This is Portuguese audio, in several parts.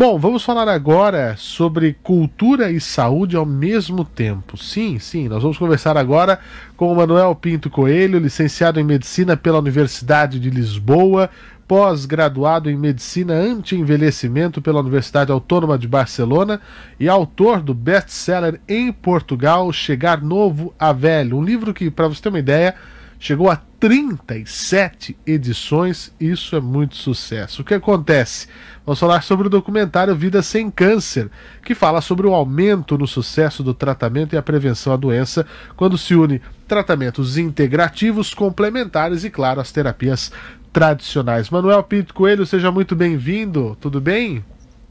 Bom, vamos falar agora sobre cultura e saúde ao mesmo tempo. Sim, sim, nós vamos conversar agora com o Manuel Pinto Coelho, licenciado em Medicina pela Universidade de Lisboa, pós-graduado em Medicina Anti-Envelhecimento pela Universidade Autônoma de Barcelona e autor do best-seller em Portugal, Chegar Novo a Velho, um livro que, para você ter uma ideia, chegou a 37 edições, isso é muito sucesso. O que acontece? Vamos falar sobre o documentário Vida Sem Câncer, que fala sobre o aumento no sucesso do tratamento e a prevenção à doença, quando se une tratamentos integrativos, complementares e, claro, as terapias tradicionais. Manuel Pinto Coelho, seja muito bem-vindo, tudo bem?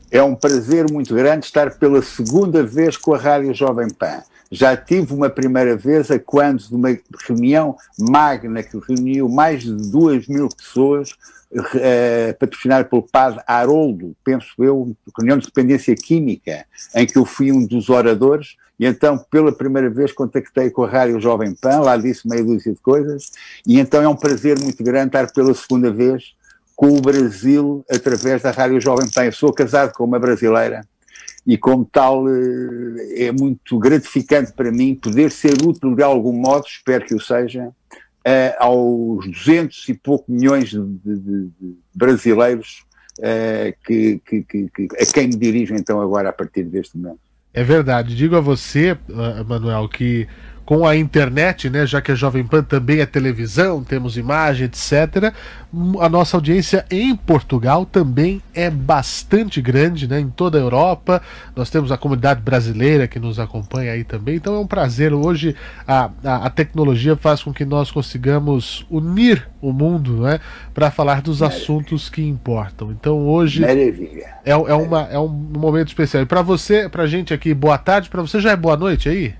É um prazer muito grande estar pela segunda vez com a Rádio Jovem Pan. Já tive uma primeira vez quando de uma reunião magna que reuniu mais de 2.000 pessoas, patrocinada pelo padre Haroldo, penso eu, reunião de dependência química, em que eu fui um dos oradores, e então pela primeira vez contactei com a Rádio Jovem Pan, lá disse meia dúzia de coisas, e então é um prazer muito grande estar pela segunda vez com o Brasil através da Rádio Jovem Pan. Eu sou casado com uma brasileira, e como tal é muito gratificante para mim poder ser útil de algum modo, espero que o seja, aos 200 e pouco milhões de brasileiros a quem me dirijo então agora a partir deste momento. É verdade, digo a você, Manuel, que com a internet, né, já que a Jovem Pan também é televisão, temos imagem, etc., a nossa audiência em Portugal também é bastante grande, né, em toda a Europa. Nós temos a comunidade brasileira que nos acompanha aí também, então é um prazer. Hoje a tecnologia faz com que nós consigamos unir o mundo, né, para falar dos assuntos que importam. Então hoje é um momento especial. E para você, para a gente aqui, boa tarde. Para você já é boa noite aí?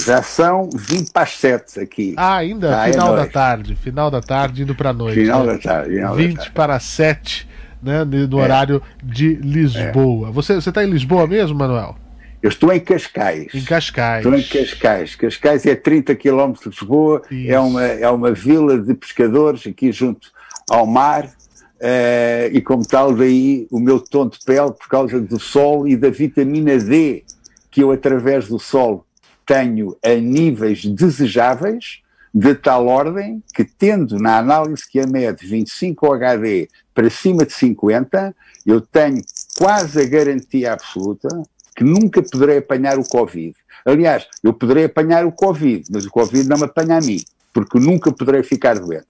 Já são 20 para as 7 aqui. Ainda? Final da tarde, indo para a noite. Final da tarde. 20 para as 7, né, no horário de Lisboa. Você está em Lisboa mesmo, Manuel? Eu estou em Cascais. Em Cascais. Estou em Cascais. Cascais é 30 km de Lisboa, é uma vila de pescadores aqui junto ao mar, e como tal daí o meu tom de pele por causa do sol e da vitamina D que eu através do sol tenho a níveis desejáveis, de tal ordem que, tendo na análise que a mede 25 HD para cima de 50, eu tenho quase a garantia absoluta que nunca poderei apanhar o Covid. Aliás, eu poderei apanhar o Covid, mas o Covid não me apanha a mim, porque nunca poderei ficar doente.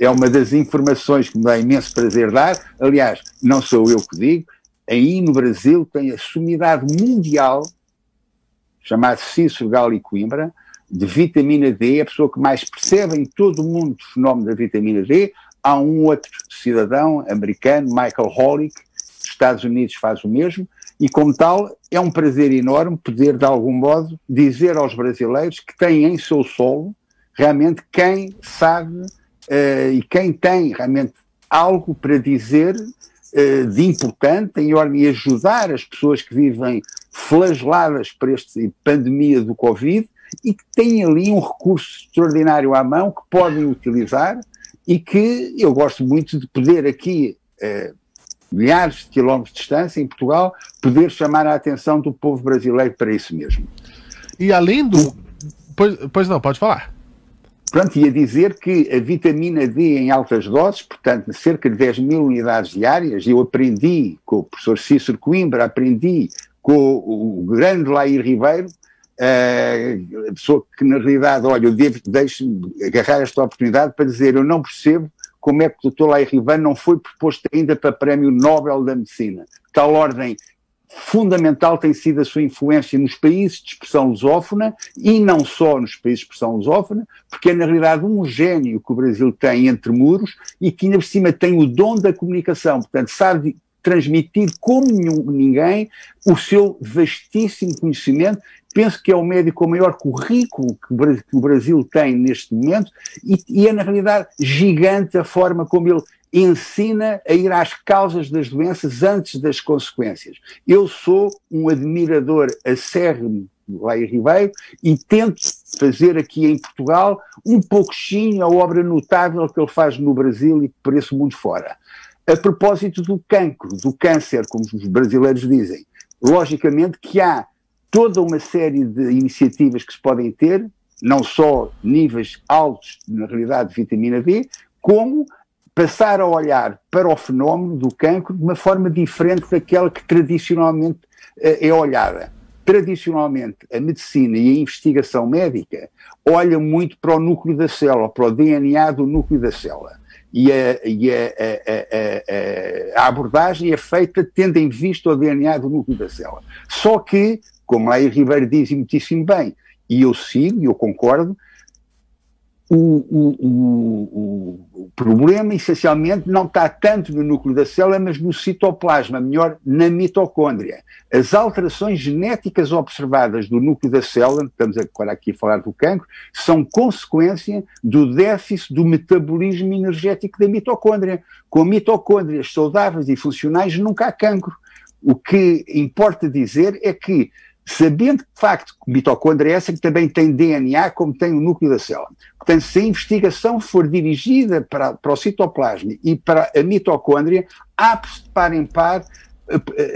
É uma das informações que me dá imenso prazer dar. Aliás, não sou eu que digo, aí no Brasil tem a sumidade mundial chamado Cícero Galo e Coimbra, de vitamina D, a pessoa que mais percebe em todo o mundo o fenómeno da vitamina D. Há um outro cidadão americano, Michael Holick, dos Estados Unidos, faz o mesmo, e como tal é um prazer enorme poder de algum modo dizer aos brasileiros que têm em seu solo realmente quem sabe e quem tem realmente algo para dizer de importante em ordem de ajudar as pessoas que vivem flageladas por esta pandemia do Covid e que têm ali um recurso extraordinário à mão que podem utilizar e que eu gosto muito de poder aqui, milhares de quilómetros de distância, em Portugal, poder chamar a atenção do povo brasileiro para isso mesmo. E além do... Pois não, pode falar. Pronto, ia dizer que a vitamina D em altas doses, portanto, cerca de 10.000 unidades diárias, eu aprendi com o professor Cícero Coimbra, aprendi com o grande Laí Ribeiro, a pessoa que na realidade, olha, deixe-me agarrar esta oportunidade para dizer, eu não percebo como é que o Dr. Laí Ribeiro não foi proposto ainda para Prémio Nobel da Medicina. Tal ordem fundamental tem sido a sua influência nos países de expressão lusófona e não só nos países de expressão lusófona, porque é na realidade um gênio que o Brasil tem entre muros e que ainda por cima tem o dom da comunicação, portanto sabe transmitir como ninguém o seu vastíssimo conhecimento. Penso que é o médico com o maior currículo que o Brasil tem neste momento e é na realidade gigante a forma como ele ensina a ir às causas das doenças antes das consequências. Eu sou um admirador acérrimo do Laí Ribeiro e tento fazer aqui em Portugal um pouquinho a obra notável que ele faz no Brasil e por esse mundo fora. A propósito do cancro, do câncer, como os brasileiros dizem, logicamente que há toda uma série de iniciativas que se podem ter, não só níveis altos, na realidade, de vitamina D, como passar a olhar para o fenómeno do cancro de uma forma diferente daquela que tradicionalmente é olhada. Tradicionalmente, a medicina e a investigação médica olham muito para o núcleo da célula, para o DNA do núcleo da célula. E a abordagem é feita tendo em vista o DNA do núcleo da célula. Só que, como Laí Ribeiro diz muitíssimo bem, e eu sigo, e eu concordo, o problema, essencialmente, não está tanto no núcleo da célula, mas no citoplasma, melhor, na mitocôndria. As alterações genéticas observadas do núcleo da célula, estamos agora aqui a falar do cancro, são consequência do déficit do metabolismo energético da mitocôndria. Com mitocôndrias saudáveis e funcionais nunca há cancro. O que importa dizer é que, sabendo que, de facto, que a mitocôndria é essa que também tem DNA, como tem o núcleo da célula. Portanto, se a investigação for dirigida para o citoplasma e para a mitocôndria, abre-se de par em par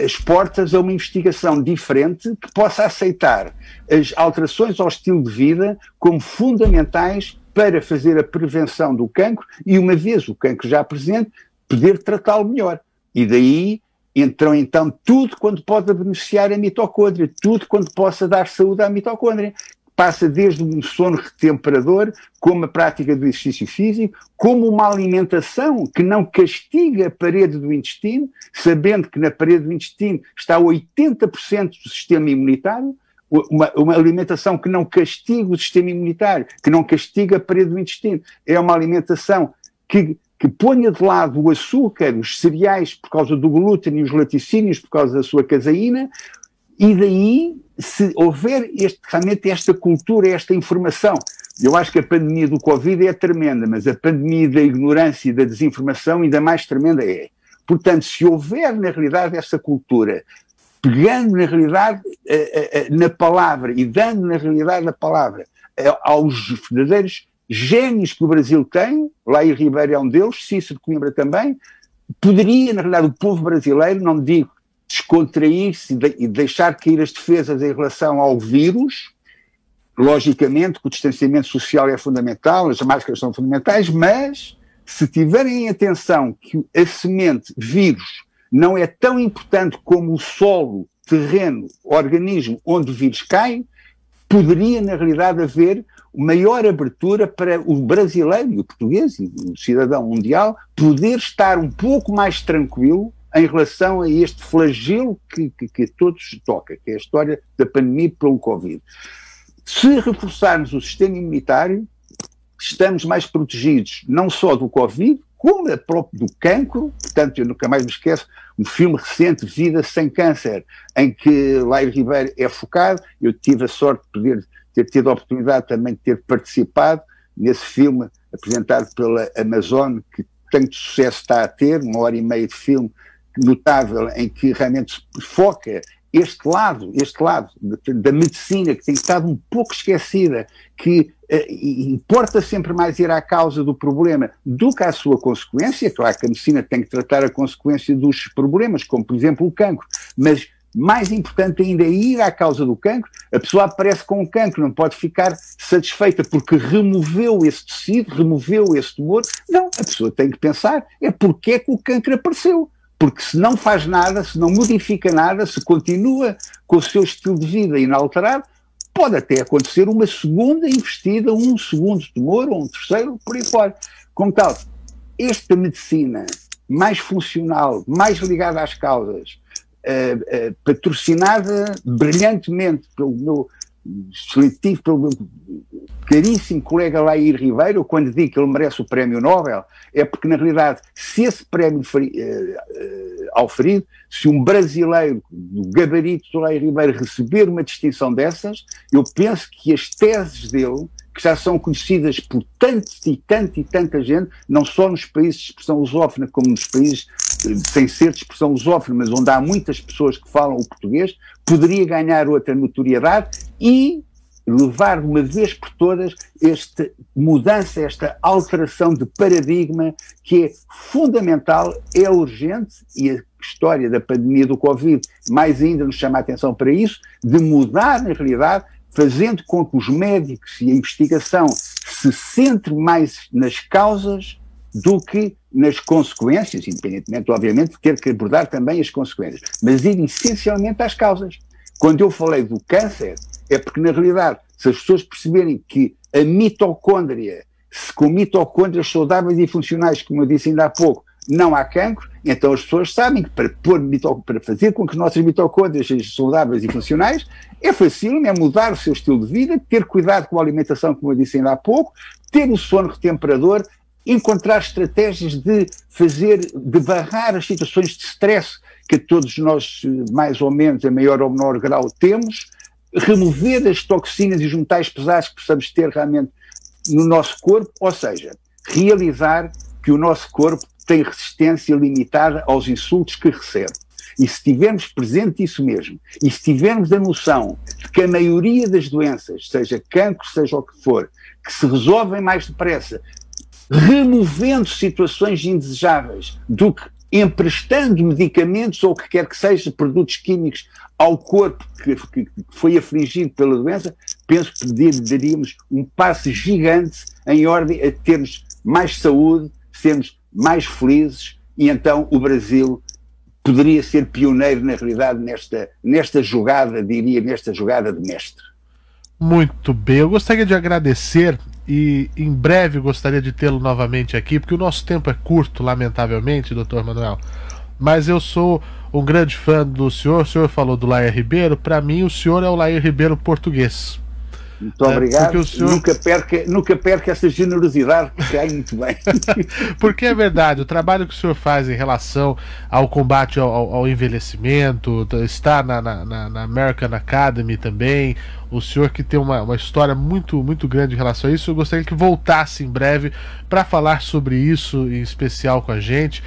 as portas a uma investigação diferente que possa aceitar as alterações ao estilo de vida como fundamentais para fazer a prevenção do cancro e, uma vez o cancro já presente, poder tratá-lo melhor. E daí entram então tudo quanto pode beneficiar a mitocôndria, tudo quanto possa dar saúde à mitocôndria. Passa desde um sono retemperador, como a prática do exercício físico, como uma alimentação que não castiga a parede do intestino, sabendo que na parede do intestino está 80% do sistema imunitário, uma alimentação que não castiga o sistema imunitário, que não castiga a parede do intestino. É uma alimentação que ponha de lado o açúcar, os cereais por causa do glúten e os laticínios por causa da sua caseína, e daí, se houver realmente esta cultura, esta informação, eu acho que a pandemia do Covid é tremenda, mas a pandemia da ignorância e da desinformação ainda mais tremenda é. Portanto, se houver na realidade essa cultura, pegando na realidade na palavra e dando na realidade a palavra aos verdadeiros génios que o Brasil tem, Laí Ribeiro é um deles, Cícero Coimbra também, poderia, na realidade, o povo brasileiro, não digo descontrair-se e deixar cair as defesas em relação ao vírus, logicamente que o distanciamento social é fundamental, as máscaras são fundamentais, mas se tiverem atenção que a semente vírus não é tão importante como o solo, terreno, organismo onde o vírus cai, poderia, na realidade, haver maior abertura para o brasileiro e o português e o cidadão mundial poder estar um pouco mais tranquilo em relação a este flagelo que a todos toca, que é a história da pandemia pelo Covid. Se reforçarmos o sistema imunitário, estamos mais protegidos não só do Covid, como próprio do cancro. Portanto, eu nunca mais me esqueço um filme recente, Vida Sem Câncer, em que Laí Ribeiro é focado. Eu tive a sorte de poder ter tido a oportunidade também de ter participado nesse filme apresentado pela Amazon, que tanto sucesso está a ter, 1h30 de filme notável, em que realmente se foca este lado da medicina que tem estado um pouco esquecida, que importa sempre mais ir à causa do problema do que à sua consequência. Claro que a medicina tem que tratar a consequência dos problemas, como por exemplo o cancro, mas mais importante ainda é ir à causa do cancro. A pessoa aparece com o cancro, não pode ficar satisfeita porque removeu esse tecido, removeu esse tumor. Não, a pessoa tem que pensar porque é que o cancro apareceu. Porque se não faz nada, se não modifica nada, se continua com o seu estilo de vida inalterado, pode até acontecer uma segunda investida, um segundo tumor ou um terceiro, por aí fora. Como tal, esta medicina mais funcional, mais ligada às causas, patrocinada brilhantemente pelo meu excelentíssimo, pelo meu caríssimo colega Laí Ribeiro, quando digo que ele merece o prémio Nobel, é porque na realidade, se esse prémio auferido, se um brasileiro do gabarito do Laí Ribeiro receber uma distinção dessas, eu penso que as teses dele, que já são conhecidas por tanta gente, não só nos países de expressão lusófona, como nos países sem ser de expressão lusófona, mas onde há muitas pessoas que falam o português, poderia ganhar outra notoriedade e levar de uma vez por todas esta mudança, esta alteração de paradigma que é fundamental, é urgente, e a história da pandemia do Covid mais ainda nos chama a atenção para isso, de mudar na realidade, fazendo com que os médicos e a investigação se centre mais nas causas do que nas consequências, independentemente, obviamente, de ter que abordar também as consequências, mas ir essencialmente às causas. Quando eu falei do câncer, é porque, na realidade, se as pessoas perceberem que a mitocôndria, com mitocôndrias saudáveis e funcionais, como eu disse ainda há pouco, não há cancro, então as pessoas sabem que para fazer com que as nossas mitocôndrias sejam saudáveis e funcionais, é fácil, é mudar o seu estilo de vida, ter cuidado com a alimentação, como eu disse ainda há pouco, ter o sono retemperador, encontrar estratégias de barrar as situações de stress que todos nós, mais ou menos, em maior ou menor grau, temos, remover as toxinas e os metais pesados que possamos ter realmente no nosso corpo, ou seja, realizar que o nosso corpo tem resistência limitada aos insultos que recebe. E se tivermos presente isso mesmo, e se tivermos a noção de que a maioria das doenças, seja cancro, seja o que for, que se resolvem mais depressa, removendo situações indesejáveis do que emprestando medicamentos ou o que quer que seja, produtos químicos ao corpo que foi afligido pela doença, penso que daríamos um passo gigante em ordem a termos mais saúde, sermos mais felizes, e então o Brasil poderia ser pioneiro na realidade nesta jogada, diria, nesta jogada de mestre. Muito bem, eu gostaria de agradecer e em breve gostaria de tê-lo novamente aqui, porque o nosso tempo é curto, lamentavelmente, Dr. Manuel, mas eu sou um grande fã do senhor. O senhor falou do Laer Ribeiro, para mim o senhor é o Laer Ribeiro português. Muito obrigado, o senhor... nunca perca essa generosidade, que cai muito bem. Porque é verdade, o trabalho que o senhor faz em relação ao combate ao envelhecimento, está na American Academy também, o senhor que tem uma história muito, muito grande em relação a isso, eu gostaria que voltasse em breve para falar sobre isso, em especial com a gente.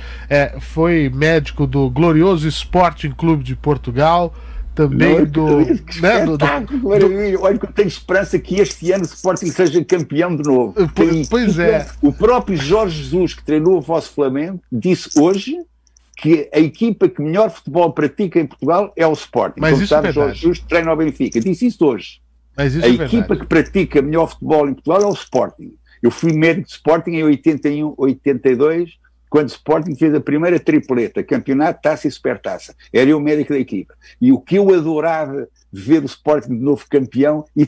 Foi médico do glorioso Sporting Clube de Portugal, também olha que eu tenho esperança que este ano o Sporting seja campeão de novo. Pois é. O próprio Jorge Jesus, que treinou o vosso Flamengo, disse hoje que a equipa que melhor futebol pratica em Portugal é o Sporting. Mas isso sabe, é verdade. Jorge Jesus treina o Benfica, disse isso hoje. Mas isso a equipa que pratica melhor futebol em Portugal é o Sporting. Eu fui médico de Sporting em 81, 82, quando o Sporting fez a primeira tripleta, campeonato, taça e supertaça. Era eu o médico da equipa. E o que eu adorava ver o Sporting de novo campeão, e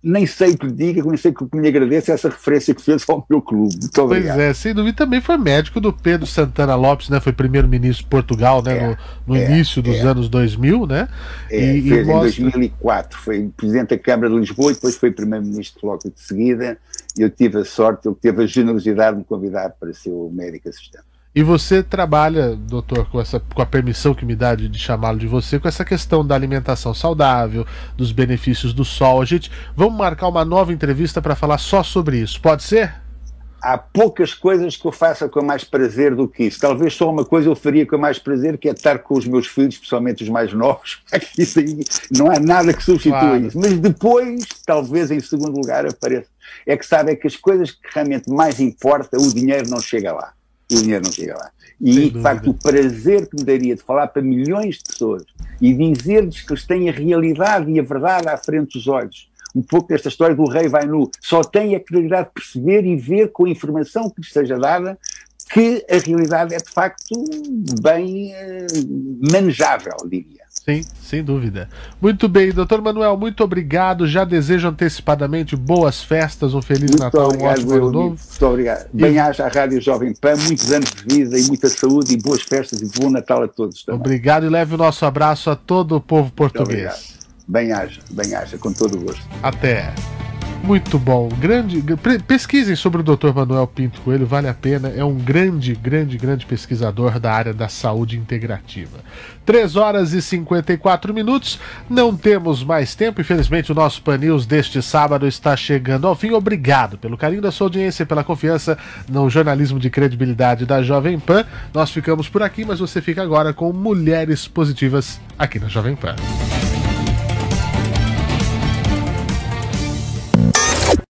nem sei o que lhe diga, nem sei o que me agradece essa referência que fez ao meu clube. Muito obrigado. Pois é, sem dúvida. Também foi médico do Pedro Santana Lopes, né? Foi primeiro-ministro de Portugal, né? No início dos anos 2000, né? Fez em 2004. Foi presidente da Câmara de Lisboa e depois foi primeiro-ministro logo de seguida. E eu tive a sorte, eu tive a generosidade de me convidar para ser o médico assistente. E você trabalha, doutor, com a permissão que me dá de chamá-lo de você, com essa questão da alimentação saudável, dos benefícios do sol. Vamos marcar uma nova entrevista para falar só sobre isso, pode ser? Há poucas coisas que eu faça com mais prazer do que isso. Talvez só uma coisa eu faria com mais prazer, que é estar com os meus filhos, especialmente os mais novos. Isso aí, não há nada que substitua isso. Mas depois, talvez em segundo lugar, apareça. É que as coisas que realmente mais importam, o dinheiro não chega lá. O dinheiro não chega lá. E, de facto, o prazer que me daria de falar para milhões de pessoas e dizer-lhes que eles têm a realidade e a verdade à frente dos olhos. Um pouco desta história do rei vai nu. Só tem a realidade de perceber e ver com a informação que lhes seja dada que a realidade é, de facto, bem manejável, diria. Sim, sem dúvida. Muito bem, doutor Manuel, muito obrigado. Já desejo antecipadamente boas festas, um Feliz Natal, um ótimo ano novo. Muito obrigado. Bem-aja à Rádio Jovem Pan, muitos anos de vida e muita saúde e boas festas e bom Natal a todos também. Obrigado e leve o nosso abraço a todo o povo português. Bem-aja, com todo o gosto. Até. Muito bom. Pesquisem sobre o Dr. Manuel Pinto Coelho, vale a pena. É um grande pesquisador da área da saúde integrativa. 3h54. Não temos mais tempo. Infelizmente, o nosso Pan News deste sábado está chegando ao fim. Obrigado pelo carinho da sua audiência e pela confiança no jornalismo de credibilidade da Jovem Pan. Nós ficamos por aqui, mas você fica agora com Mulheres Positivas aqui na Jovem Pan.